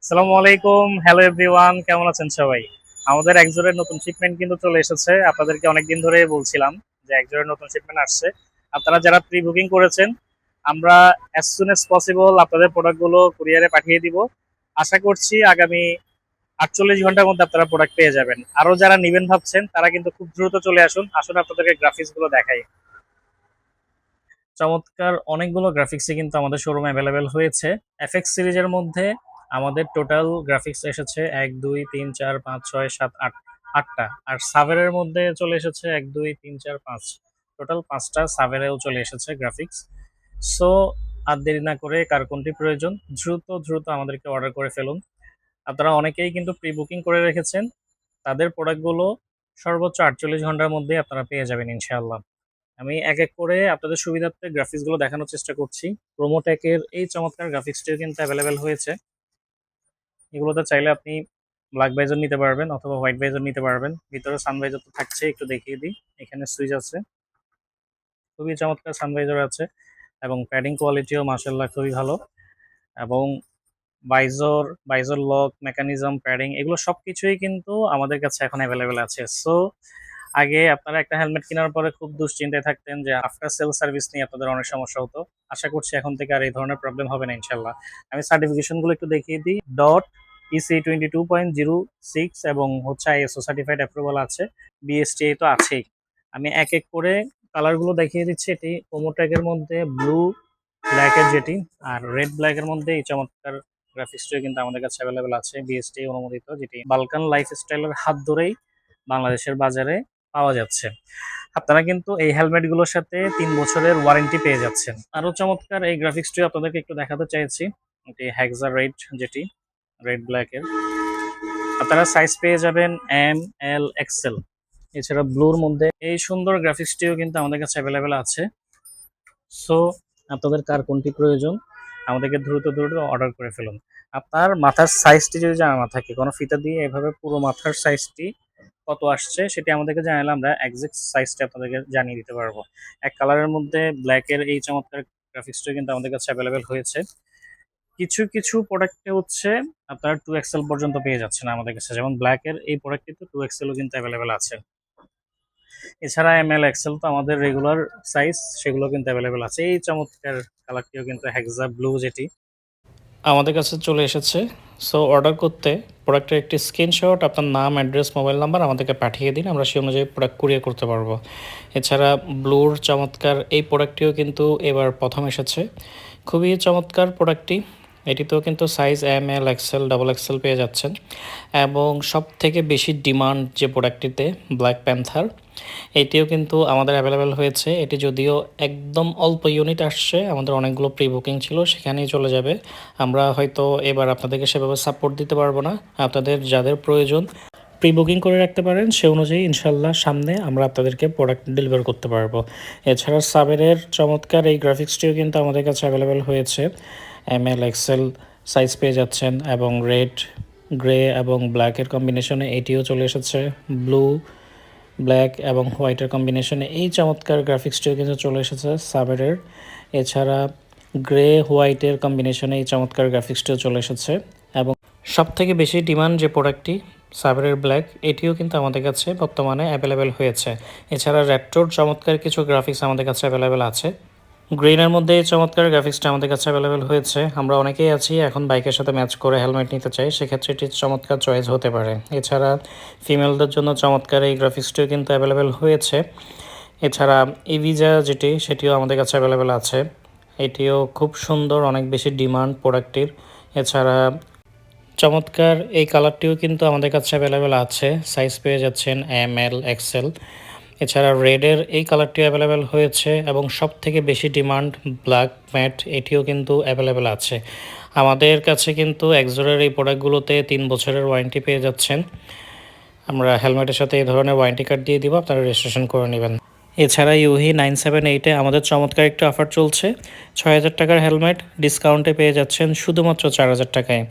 আসসালামু আলাইকুম, hello everyone, কেমন আছেন সবাই? আমাদের একজোড়ের নতুন শিপমেন্ট কিন্তু চলে এসেছে। আপনাদেরকে অনেকদিন ধরে বলছিলাম যে একজোড়ের নতুন শিপমেন্ট আসছে। আপনারা যারা প্রি বুকিং করেছেন, আমরা অ্যাজ সুন অ্যাজ পসিবল আপনাদের প্রোডাক্টগুলো কুরিয়ারে পাঠিয়ে দিব। আশা করছি আগামী 48 ঘন্টার মধ্যে আপনারা প্রোডাক্ট পেয়ে যাবেন। আরো যারা নিবেন ভাবছেন তারা কিন্তু খুব দ্রুত চলে আসুন। আসুন আপনাদেরকে গ্রাফিক্স গুলো দেখাই। চমৎকার অনেকগুলো গ্রাফিক্সই কিন্তু আমাদের শোরুমে অ্যাভেলেবেল হয়েছে। এফএক্স সিরিজের মধ্যে আমাদের টোটাল গ্রাফিক্স এসেছে ১, ২, ৩, ৪, ৫, ৬, ৭, ৮, ৮টা। আর সাভেরের মধ্যে চলে এসেছে ১, ২, ৩, ৪, ৫, টোটাল ৫টা সাভেরেও চলে এসেছে গ্রাফিক্স। সো আর দেরি না করে কার কোনটি প্রয়োজন দ্রুত দ্রুত আমাদেরকে অর্ডার করে ফেলুন। আপনারা অনেকেই কিন্তু প্রি বুকিং করে রেখেছেন, তাদের প্রোডাক্টগুলো সর্বোচ্চ ৪৮ ঘন্টার মধ্যে আপনারা পেয়ে যাবেন ইনশাআল্লাহ। আমি এক এক করে আপনাদের সুবিধার্থে গ্রাফিক্স গুলো দেখানোর চেষ্টা করছি। প্রোমোটেকের এই চমৎকার গ্রাফিক্সটিও কিন্তু অ্যাভেলেবেল হয়েছে। এগুলোতে চাইলে আপনি ব্ল্যাক ভাইজর নিতে পারবেন অথবা হোয়াইট ভাইজর নিতে পারবেন। ভিতরে সানভাইজর তো থাকছে, একটু দেখিয়ে দিই। এখানে সুইচ আছে, খুবই চমৎকার সানভাইজর আছে এবং প্যাডিং কোয়ালিটিও মাশাআল্লাহ খুবই ভালো। এবং visor, visor lock, mechanism, padding এগুলো সবকিছুই কিন্তু আমাদের কাছে এখন অ্যাভেলেবেল আছে। সো আগে আপনারা একটা হেলমেট কেনার পরে খুব দুশ্চিন্তায় থাকতেন যে আফটার সেল সার্ভিস নিয়ে আপনাদের অনেক সমস্যা হতো। আশা করছি এখন থেকে আর এই ধরনের প্রবলেম হবে না ইনশাল্লাহ। আমি সার্টিফিকেশন গুলো একটু দেখিয়ে দিই। ডট ইসি 22.06 এবং হচ্ছে আইএসও সার্টিফাইড অ্যাপ্রুভাল আছে, বিএসটিআই তো আছেই। আমি এক এক করে কালার গুলো দেখিয়ে দিচ্ছি। এটি কোমোট্যাগের মধ্যে ব্লু ব্ল্যাক এর যেটি, আর রেড ব্ল্যাক এর মধ্যে এই চমৎকার গ্রাফিক্সটিও কিন্তু আমাদের কাছে অ্যাভেলেবেল আছে, বিএসটিআই অনুমোদিত, যেটি বালকান লাইফস্টাইলের হাত ধরেই বাংলাদেশের বাজারে পাওয়া যাচ্ছে। আপনারা কিন্তু এই হেলমেট গুলোর সাথে ৩ বছরের ওয়ারেন্টি পেয়ে যাচ্ছেন। আরো চমৎকার এই গ্রাফিক্সটি আপনাদেরকে একটু দেখাতে চাইছি। এটি হেক্সা রেড, যেটি রেড ব্ল্যাক এর। আপনারা সাইজ পেয়ে যাবেন এম, এল, এক্সেল। এছাড়া ব্লুর মধ্যে এই সুন্দর গ্রাফিক্সটিও কিন্তু আমাদের কাছে অ্যাভেলেবেল আছে। সো আপনাদের কার কোনটি প্রয়োজন আমাদেরকে দ্রুত দ্রুত অর্ডার করে ফেলুন। আপনার মাথার সাইজটি যদি জানা না থাকে, কোনো ফিতা দিয়ে এভাবে পুরো মাথার সাইজটি কত আসছে সেটি আমাদেরকে জানালে আমরা এক্সাক্ট সাইজটা আপনাদেরকে জানিয়ে দিতে পারবো। এক কালারের মধ্যে ব্ল্যাক এর এই চমৎকার গ্রাফিক্সটা কিন্তু আমাদের কাছে অ্যাভেলেবেল হয়েছে। কিছু কিছু প্রোডাক্টে হচ্ছে আপনারা 2XL পর্যন্ত পেয়ে যাচ্ছেন আমাদের কাছে, যেমন ব্ল্যাক এর এই প্রোডাক্টটি তো 2XL ও কিন্তু অ্যাভেলেবেল আছে। এছাড়া এমএল এক্সেল তো আমাদের রেগুলার সাইজ, সেগুলো কিন্তু অ্যাভেলেবেল আছে। এই চমৎকার কালারটিও কিন্তু হেক্সা ব্লু, যেটি আমাদের কাছে চলে এসেছে। সো অর্ডার করতে প্রোডাক্টের একটি স্ক্রিনশট, আপনার নাম, অ্যাড্রেস, মোবাইল নাম্বার আমাদেরকে পাঠিয়ে দিন, আমরা সেই অনুযায়ী প্রোডাক্ট কুরিয়ার করতে পারবো। এছাড়া ব্লুর চমৎকার এই প্রোডাক্টটিও কিন্তু এবার প্রথম এসেছে। খুবই চমৎকার প্রোডাক্টটি। এটিতেও কিন্তু সাইজ এম, এল, এক্সেল, ডাবল এক্সেল পেয়ে যাচ্ছেন। এবং সব থেকে বেশি ডিমান্ড যে প্রোডাক্টটিতে, ব্ল্যাক প্যান্থার, এটিও কিন্তু আমাদের অ্যাভেলেবেল হয়েছে। এটি যদিও একদম অল্প ইউনিট আসছে, আমাদের অনেকগুলো প্রি বুকিং ছিল, সেখানেই চলে যাবে। আমরা হয়তো এবার আপনাদেরকে সেভাবে সাপোর্ট দিতে পারবো না। আপনাদের যাদের প্রয়োজন প্রি বুকিং করে রাখতে পারেন, সে অনুযায়ী ইনশাল্লাহ সামনে আমরা আপনাদেরকে প্রোডাক্ট ডেলিভার করতে পারবো। এছাড়া সাবেরের চমৎকার এই গ্রাফিক্সটিও কিন্তু আমাদের কাছে অ্যাভেলেবেল হয়েছে। এম, এল, এক্সেল সাইজ পেয়ে যাচ্ছেন এবং রেড, গ্রে এবং ব্ল্যাকের কম্বিনেশনে এটিও চলে এসেছে। ব্লু, ব্ল্যাক এবং হোয়াইটের কম্বিনেশনে এই চমৎকার গ্রাফিক্সটিও কিন্তু চলে এসেছে সাবেরের। এছাড়া গ্রে হোয়াইটের কম্বিনেশনে এই চমৎকার গ্রাফিক্সটিও চলে এসেছে। এবং সবথেকে বেশি ডিমান্ড যে প্রোডাক্টটি সাবেরের ব্ল্যাক, এটিও কিন্তু আমাদের কাছে বর্তমানে অ্যাভেলেবেল হয়েছে। এছাড়া রেট্রোর চমৎকার কিছু গ্রাফিক্স আমাদের কাছে অ্যাভেলেবেল আছে। গ্রিনের মধ্যে এই চমৎকার গ্রাফিক্সটা আমাদের কাছে অ্যাভেলেবেল হয়েছে। আমরা অনেকেই আছি এখন বাইকের সাথে ম্যাচ করে হেলমেট নিতে চাই, সেক্ষেত্রে এটি চমৎকার চয়েস হতে পারে। এছাড়া ফিমেলদের জন্য চমৎকার এই গ্রাফিক্সটিও কিন্তু অ্যাভেলেবেল হয়েছে। এছাড়া ইভিজা যেটি, সেটিও আমাদের কাছে অ্যাভেলেবেল আছে। এটিও খুব সুন্দর, অনেক বেশি ডিমান্ড প্রোডাক্টটির। এছাড়া চমৎকার এই কালারটিও কিন্তু আমাদের কাছে অ্যাভেলেবেল আছে, সাইজ পেয়ে যাচ্ছেন এম, এল, এক্সেল। এছাড়া রেডের এই কালারটি অ্যাভেলেবেল হয়েছে এবং সব থেকে বেশি ডিমান্ড ব্ল্যাক ম্যাট, এটিও কিন্তু অ্যাভেলেবেল আছে। আমাদের কাছে কিন্তু একজোরের এই প্রোডাক্টগুলোতে 3 বছরের ওয়ারেন্টি পেয়ে যাচ্ছেন। আমরা হেলমেটের সাথে এই ধরনের ওয়ারেন্টি কার্ড দিয়ে দিব, আপনারা রেজিস্ট্রেশন করে নেবেন। এছাড়া ইউহি 978-এ আমাদের চমৎকার একটা অফার চলছে। 6,000 টাকার হেলমেট ডিসকাউন্টে পেয়ে যাচ্ছেন শুধুমাত্র 4,000 টাকায়।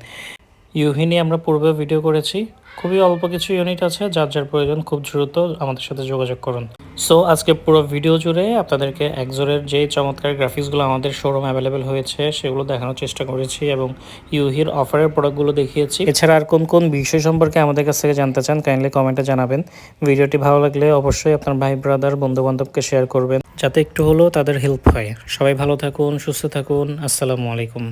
ইউহি নিয়ে আমরা পূর্বে ভিডিও করেছি, খুবই অল্প কিছু ইউনিট আছে, যার যার প্রয়োজন খুব দ্রুত আমাদের সাথে যোগাযোগ করুন। সো আজকে পুরো ভিডিও জুড়ে আপনাদেরকে একজোরের যে চমৎকার গ্রাফিক্সগুলো আমাদের শোরুম অ্যাভেলেবেল হয়েছে সেগুলো দেখানোর চেষ্টা করেছি এবং ইউহির অফারের প্রোডাক্টগুলো দেখিয়েছি। এছাড়া আর কোন কোন বিষয় সম্পর্কে আমাদের কাছ থেকে জানতে চান কাইন্ডলি কমেন্টে জানাবেন। ভিডিওটি ভালো লাগলে অবশ্যই আপনার ভাই ব্রাদার বন্ধু বান্ধবকে শেয়ার করবেন, যাতে একটু হলেও তাদের হেল্প হয়। সবাই ভালো থাকুন, সুস্থ থাকুন। আসসালামু আলাইকুম।